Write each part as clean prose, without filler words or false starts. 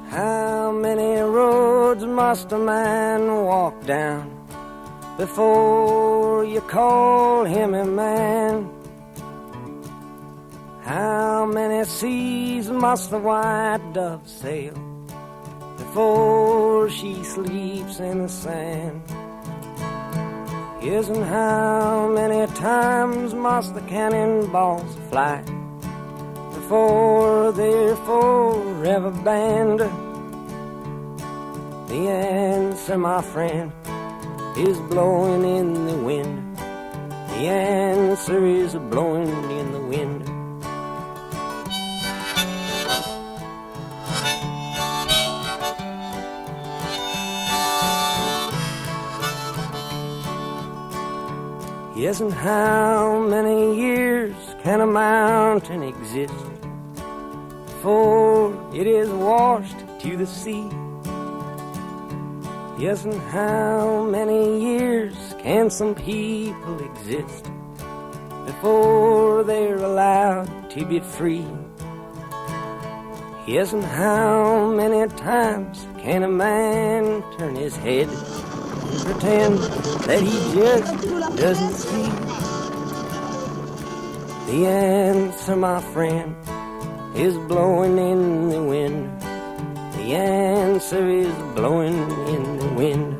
How many roads must a man walk down before you call him a man? How many seas must the white dove sail before she sleeps in the sand? Yes, and how many times must the cannonballs fly before they're forever banned? The answer, my friend, is blowing in the wind. The answer is blowing in the wind. Yes, and how many years can a mountain exist before it is washed to the sea? Yes, and how many years can some people exist before they're allowed to be free? Yes, and how many times can a man turn his head and pretend that he just doesn't see? The answer, my friend, is blowing in the wind. The answer is blowing in the wind.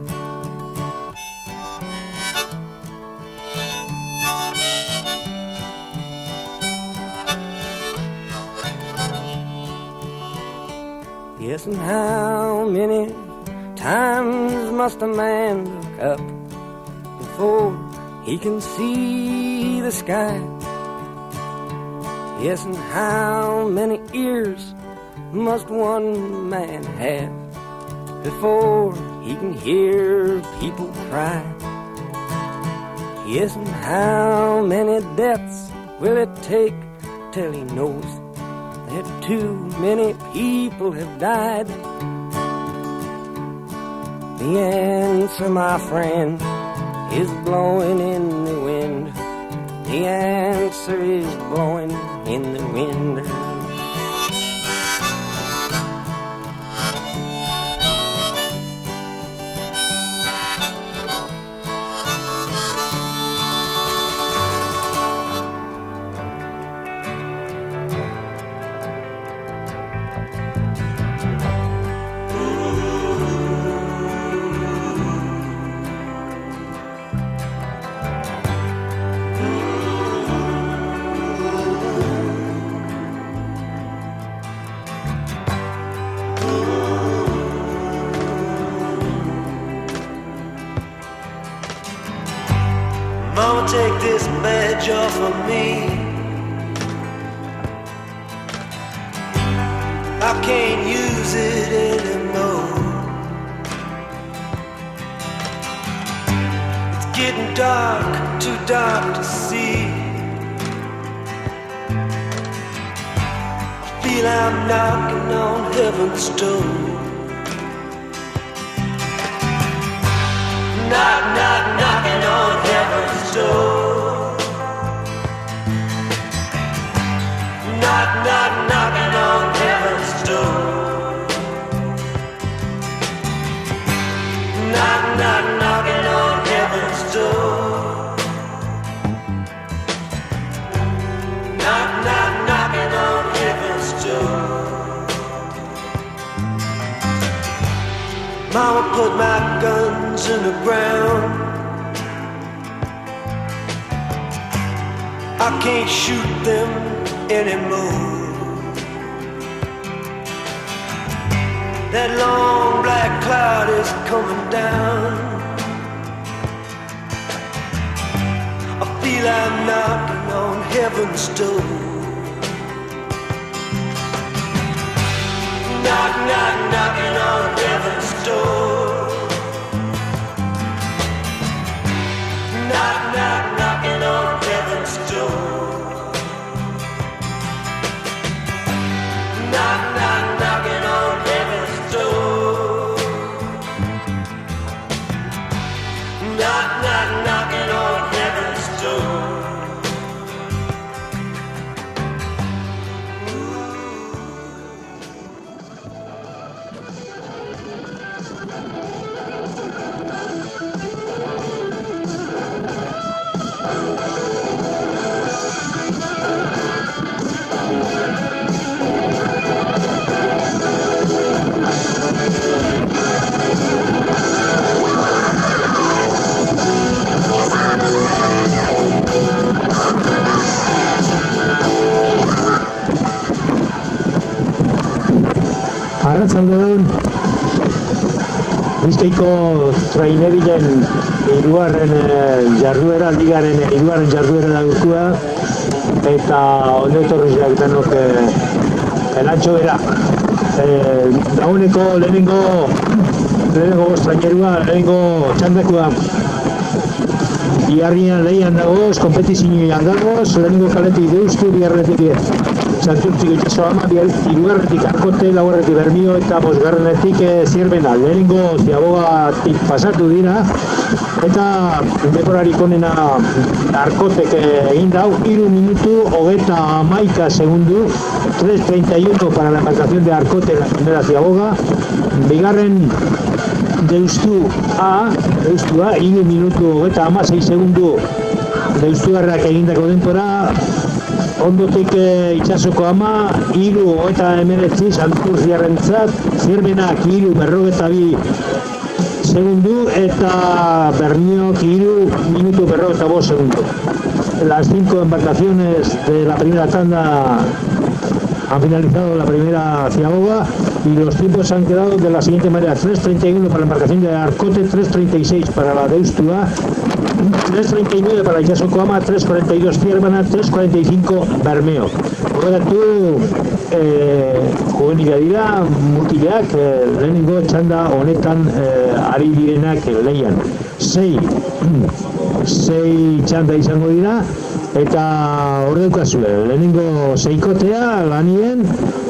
Yes, and how many times must a man look up before he can see the sky? Yes, and how many ears must one man have before he can hear people cry? Yes, and how many deaths will it take till he knows that too many people have died? The answer, my friend, is blowing in the wind. The answer is blowing in the wind. Mama, take this badge off of me. I can't use it anymore. It's getting dark, too dark to see. I feel I'm knocking on heaven's door. Knock, knock, knocking on heaven's door. Knock, knock, knocking on heaven's door. Knock, knock, knocking on heaven's door. Knock, knock, knocking on heaven's door. Mama put my guns in the ground. I can't shoot them anymore. That long black cloud is coming down. I feel I'm knocking on heaven's door. Knock, knock, knocking on heaven's door. Knock, knock, knocking on heaven's door. Knock, knock, knocking on heaven's door. Knock, knock, knocking on heaven's door. Arratsaldeon. Bizkaiko trainerien hirugarren jarduera, ligaren hirugarren jarduera da urtua, eta ondo etorriak denok elantxo bera. Dagoeneko lehenengo trainerua, lehenengo txandakua Iarrian lehian dagoz, kompetizioan dagoz, lehenengo kaletik Deustu, bigarrenetik Santurtziko itxaso ama, hirugarrenetik Arkote, laugarrenetik Bermio eta bosgarrenetik Zierbena. Lehenengo Ziabogatik pasatu dira, eta dekorarik onena Arkotek egin dau, 3 minutu, 31 segundu, 3.31 para la embarcación de Arkote en la primera Ziaboga, bigarren Deustu A, 3 minutu 36 segundu Deustugarrak egindako denpora, ondotik itxasoko ama, 3.19 Santurtziarrentzat, Zierbenak 3.42 segundu eta Bermiok 3 minutu 45 segundu. Las 5 embarcaciones de la primera tanda han finalizado la primera Ziaboga y los tiempos han quedado de la siguiente manera: 3.31 para la embarcación de Arkote, 3.36 para la Deustu A, 3.39 para Itxasoko ama, 3.42 Zierbena, 3.45 Bermeo. Horregatu juvenila dira, mutilak, lehenengo txanda honetan ari direnak lehian. 6 txanda izango dira, eta hor daukazue, lehenengo 6kotea lanien,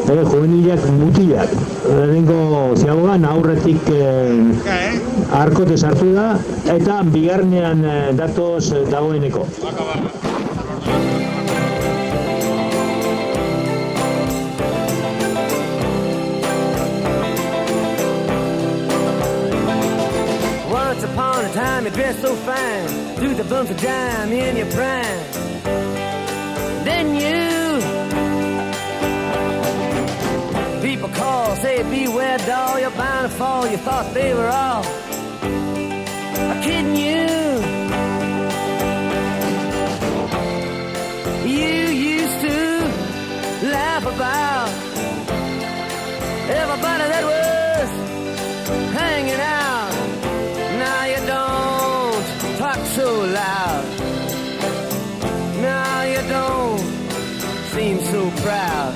juvenilak mutilak. Lehenengo Ziabogan aurretik Arkote sartu da, eta bigarnean datoz dagoeneko. Once upon a time you dressed so fine, threw the bumps of dime in your prime. Then you people call, say beware doll, you're bound to fall. You thought they were all kidding you. You used to laugh about everybody that was hanging out. Now you don't talk so loud. Now you don't seem so proud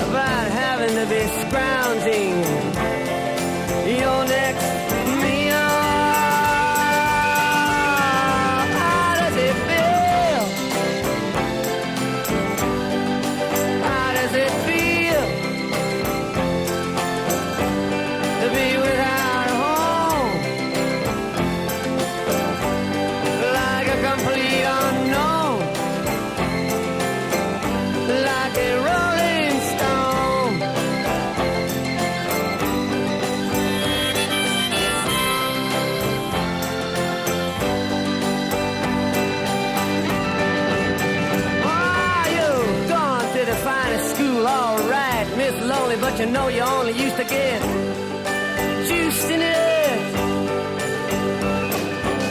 about having to be scrounging your next meal. How does it feel? How does it feel to be without a home? Like a complete unknown, like a rolling stone. Oh, you've gone to the finest school, all right, Miss Lonely, but you know you only used to get juiced in it.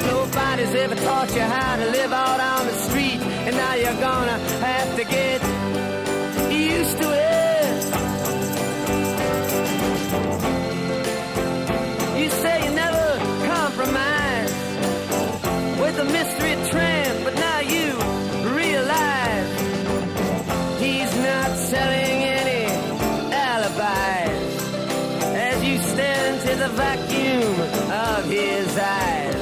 Nobody's ever taught you how to live out on the street, and now you're gonna have to get used to it. You say you never compromise with a mystery tramp, but now you realize he's not selling any alibis as you stare into the vacuum of his eyes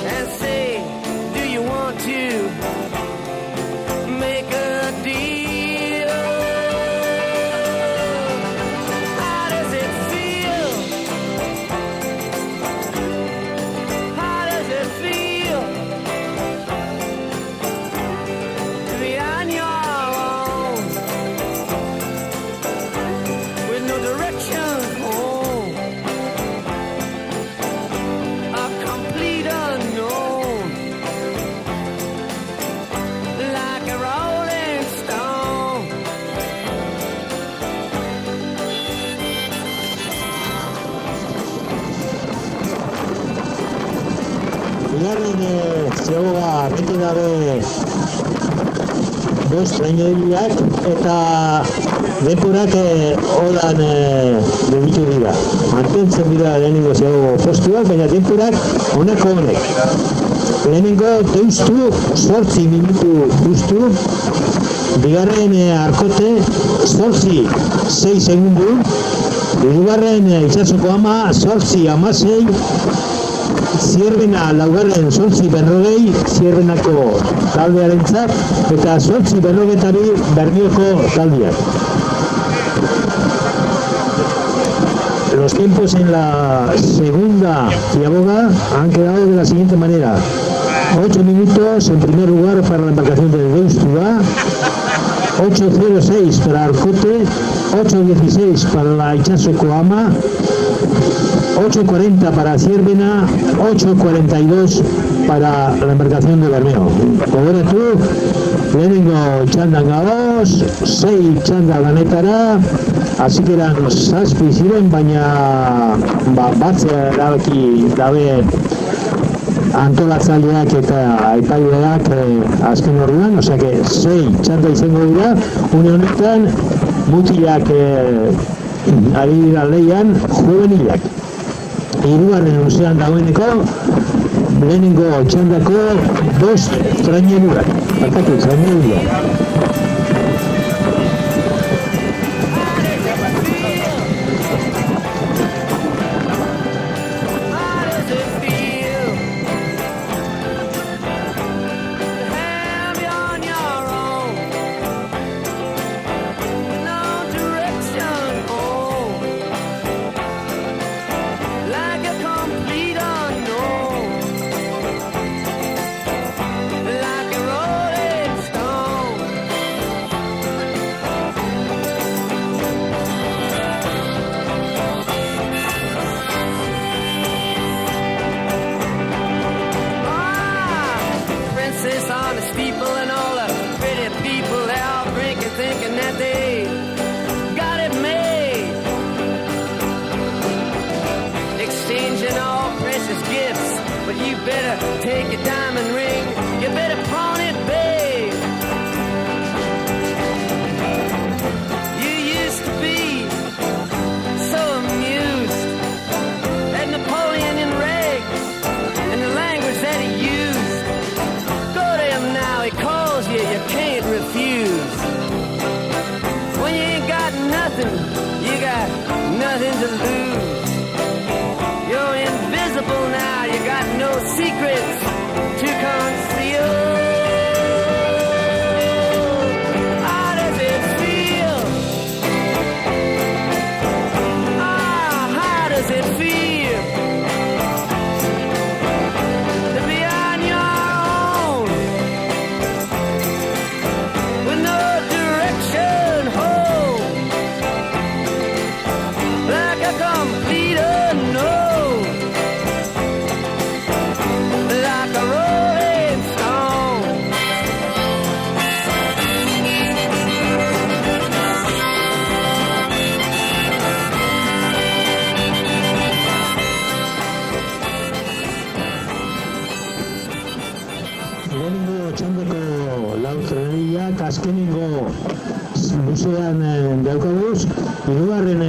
and say, do you want to make a deal? How does it feel? How does it feel to be on your own with no direction home? A complete unknown, like a rolling stone. Bigarren Ziaboga bete dabe bost traineriak, eta Denporak holan deditu dira. Mantentzen dira lehenengo ziago postuak, baina denporak honako honek. Lehenengo deustu 8 minutu justu, bigarren Arkote 6 segundu, hirugarren Itsasoko Ama 8:16, Zierbena laugarren 8:40, Zierbenako taldearentzat, eta 8:42 Bermioko taldeak. Los tiempos en la segunda ciaboga han quedado de la siguiente manera: 8 minutos en primer lugar para la embarcación del Deustuá, 8:06 para Arcote, 8:16 para la Itsasoko Ama, 8:40 para Zierbena, 8:42 para la embarcación de Bermeo. Gogoratu, lehenengo txandan gaoz, 6 txanda lanetara, hasieran 7 ziren, baina batzea erabaki dabe antolatzaileak eta epaileak azken orduan, osea que 6 txanda izango dira, une honetan mutilak ari dira leian juvenilak. Hirugarren luzean dagoeneko, lehenengo txandako 5 trainerurak. Barkatu, trainerurak. Take your diamond ring, you better pawn it, babe. You used to be so amused at Napoleon in rags and the language that he used. Go to him now, he calls you, you can't refuse. When you ain't got nothing, you got nothing to lose. You're invisible now, you got no secrets to conceal. How does it feel? How does it feel to be on your own with no direction home, like a complete unknown? Azkenengo luzean daukaguz, hirugarren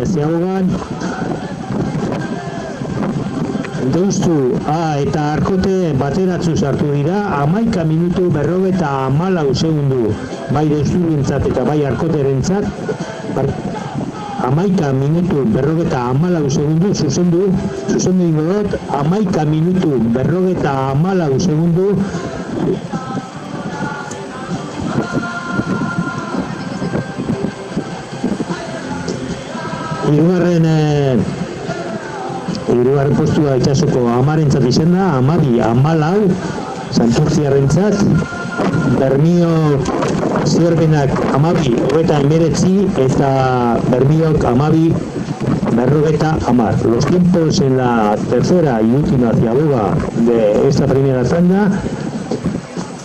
ziabogan Deustu eta Arkote bateratzu sartu dira, 11 minutu 54 segundu, bai Deusturentzat eta bai Arkoterentzat, 11 minutu 54 segundu, zuzendu ingo dut, 11 minutu 54 segundu, hirugarren postua Itsasoko Amarentzat izen da, 12-14 Santurtziarrentzat, Bermio Zierbenak 12-29 eta Bermiok 12-50. Los tiempos en la tercera y última ciaboga de esta primera tanda: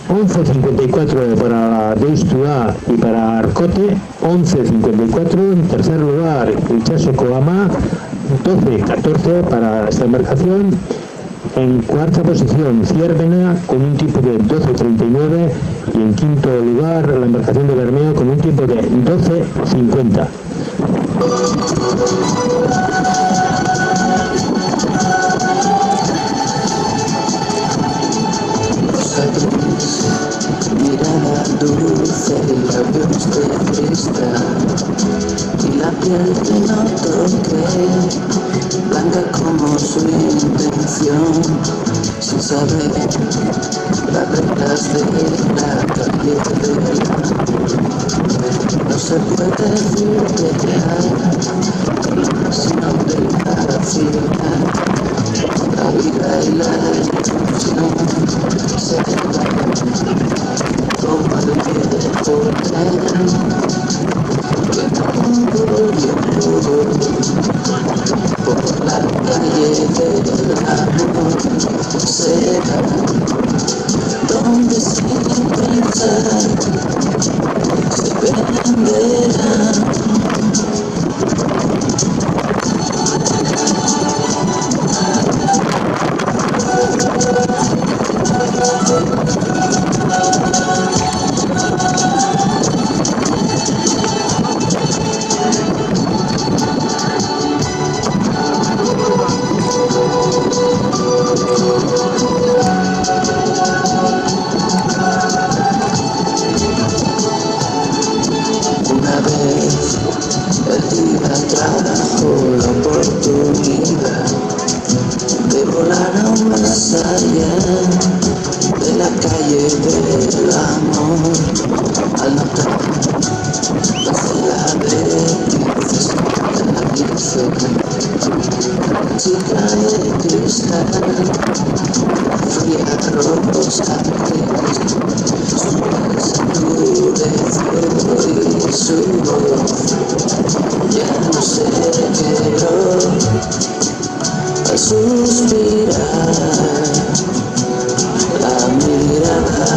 11:54 para Deustuá y para Arcote, 11:54 en tercer lugar Itsasoko Ama, 12:14 para esta embarcación, En cuarta posición, Ciervena con un tiempo de 12.39 y en quinto lugar la embarcación de Bermeo con un tiempo de 12.50. Mirada dulce y labios de cristal y la piel que no toqué, blanca como su intención, sin saber las reglas de la calle no se puede decir sino de la ciudad, la vida y la ilusión se van como el viejo tren que no por la calle del amor se va, donde sin pensar se venderá. Una vez el día trajo la oportunidad de volar aún más allá de la calle del amor, al notar la ciudad de chica de cristal, fría rosa su piel endureció y su voz ya no se quebró al suspirar. La mirada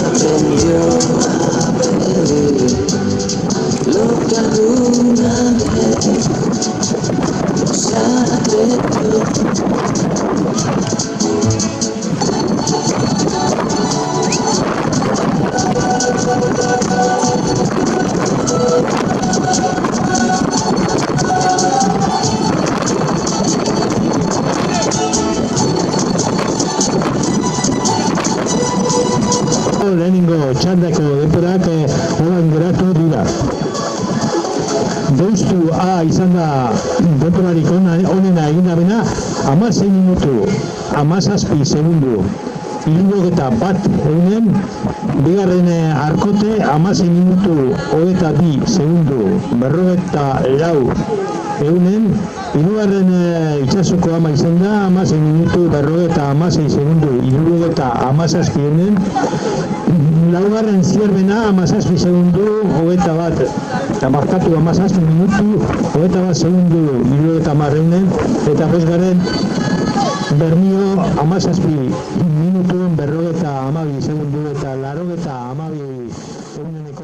aprendió a pedir lo que alguna vez se atrevió. Lehenengo txandako denborak holan geratu dira. Deustu A izan da denborarik onena egin dabena, 16 minutu, 17 segundu, 61 eunen, bigarren arkote 16 minutu, 22 segundu, 44 eunen, hirugarren itsasoko ama izan da, 16 minutu, 46 segundu, 17 eunen, laugarren Zierbena 17 segundu, 21, eta markatu 17 minutu, 21 segundu, 70 eunen, eta bosgarren Bermio 17 minutu, 42 segundu, eta 82 eunen